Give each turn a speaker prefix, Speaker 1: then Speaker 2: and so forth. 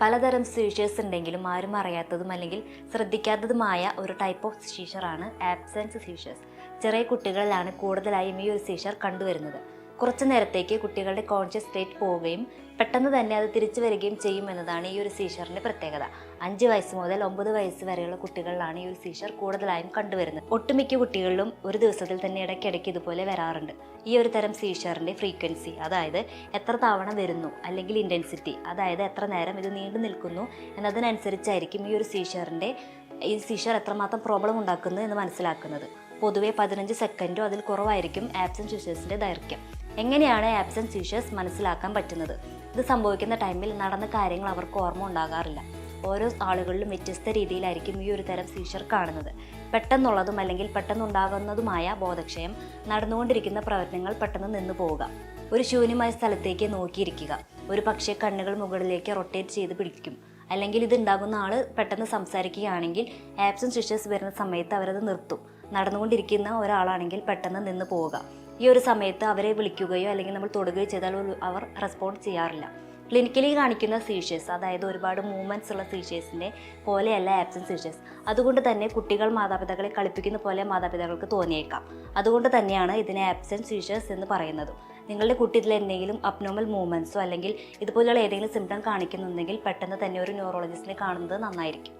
Speaker 1: പലതരം സീഷേഴ്സ് ഉണ്ടെങ്കിലും ആരും അറിയാത്തതും അല്ലെങ്കിൽ ശ്രദ്ധിക്കാത്തതുമായ ഒരു ടൈപ്പ് ഓഫ് സീഷറാണ് ആബ്സെൻസ് സീഷേഴ്സ്. ചെറിയ കുട്ടികളിലാണ് കൂടുതലായും ഈ ഒരു സീഷർ കണ്ടുവരുന്നത്. കുറച്ചു നേരത്തേക്ക് കുട്ടികളുടെ കോൺഷ്യസ് സ്റ്റേറ്റ് പോവുകയും പെട്ടെന്ന് തന്നെ അത് തിരിച്ചു വരികയും ചെയ്യുമെന്നതാണ് ഈ ഒരു സീഷറിൻ്റെ പ്രത്യേകത. 5 വയസ്സ് മുതൽ 9 വയസ്സ് വരെയുള്ള കുട്ടികളിലാണ് ഈ ഒരു സീഷർ കൂടുതലായും കണ്ടുവരുന്നത്. ഒട്ടുമിക്ക കുട്ടികളിലും ഒരു ദിവസത്തിൽ തന്നെ ഇടയ്ക്കിടയ്ക്ക് ഇതുപോലെ വരാറുണ്ട്. ഈ ഒരു തരം സീഷറിൻ്റെ ഫ്രീക്വൻസി, അതായത് എത്ര തവണ വരുന്നു, അല്ലെങ്കിൽ ഇൻറ്റൻസിറ്റി, അതായത് എത്ര നേരം ഇത് നീണ്ടു നിൽക്കുന്നു എന്നതിനനുസരിച്ചായിരിക്കും ഈ ഒരു സീഷർ എത്രമാത്രം പ്രോബ്ലം ഉണ്ടാക്കുന്നു എന്ന് മനസ്സിലാക്കുന്നത്. പൊതുവെ 15 സെക്കൻഡോ അതിൽ കുറവായിരിക്കും ആബ്സെൻറ്റ് സീഷേഴ്സിൻ്റെ ദൈർഘ്യം. എങ്ങനെയാണ് ആബ്സെൻറ്റ് സീഷേഴ്സ് മനസ്സിലാക്കാൻ പറ്റുന്നത്? ഇത് സംഭവിക്കുന്ന ടൈമിൽ നടന്ന കാര്യങ്ങൾ അവർക്ക് ഓർമ്മ ഉണ്ടാകാറില്ല. ഓരോ ആളുകളിലും വ്യത്യസ്ത രീതിയിലായിരിക്കും ഈ ഒരു തരം സീഷർ കാണുന്നത്. പെട്ടെന്നുള്ളതും അല്ലെങ്കിൽ പെട്ടെന്നുണ്ടാകുന്നതുമായ ബോധക്ഷയം, നടന്നുകൊണ്ടിരിക്കുന്ന പ്രവർത്തനങ്ങൾ പെട്ടെന്ന് നിന്നു പോവുക, ഒരു ശൂന്യമായ സ്ഥലത്തേക്ക് നോക്കിയിരിക്കുക, ഒരു പക്ഷേ കണ്ണുകൾ മുകളിലേക്ക് റൊട്ടേറ്റ് ചെയ്ത് പിടിക്കും, അല്ലെങ്കിൽ ഇത് ഉണ്ടാകുന്ന ആൾ പെട്ടെന്ന് സംസാരിക്കുകയാണെങ്കിൽ ആബ്സെൻറ്റ് സീഷേഴ്സ് വരുന്ന സമയത്ത് അവരത് നിർത്തും. നടന്നുകൊണ്ടിരിക്കുന്ന ഒരാളാണെങ്കിൽ പെട്ടെന്ന് നിന്ന് പോവുക. ഈ ഒരു സമയത്ത് അവരെ വിളിക്കുകയോ അല്ലെങ്കിൽ നമ്മൾ തൊടുകയോ ചെയ്താൽ അവർ റെസ്പോണ്ട് ചെയ്യാറില്ല. ക്ലിനിക്കലി കാണിക്കുന്ന സീഷേഴ്സ്, അതായത് ഒരുപാട് മൂവ്മെൻറ്റ്സ് ഉള്ള സീഷേഴ്സിൻ്റെ പോലെയല്ല ആബ്സെൻറ്റ് സീഷേഴ്സ്. അതുകൊണ്ട് തന്നെ കുട്ടികൾ മാതാപിതാക്കളെ കളിപ്പിക്കുന്ന പോലെ മാതാപിതാക്കൾക്ക് തോന്നിയേക്കാം. അതുകൊണ്ട് തന്നെയാണ് ഇതിനെ ആബ്സെൻറ്റ് സീഷേഴ്സ് എന്ന് പറയുന്നത്. നിങ്ങളുടെ കുട്ടി ഇതിൽ എന്തെങ്കിലും അബ്നോർമൽ മൂവ്മെൻറ്റ്സോ അല്ലെങ്കിൽ ഇതുപോലെയുള്ള ഏതെങ്കിലും സിംറ്റം കാണിക്കുന്നുണ്ടെങ്കിൽ പെട്ടെന്ന് തന്നെ ഒരു ന്യൂറോളജിസ്റ്റിനെ കാണുന്നത് നന്നായിരിക്കും.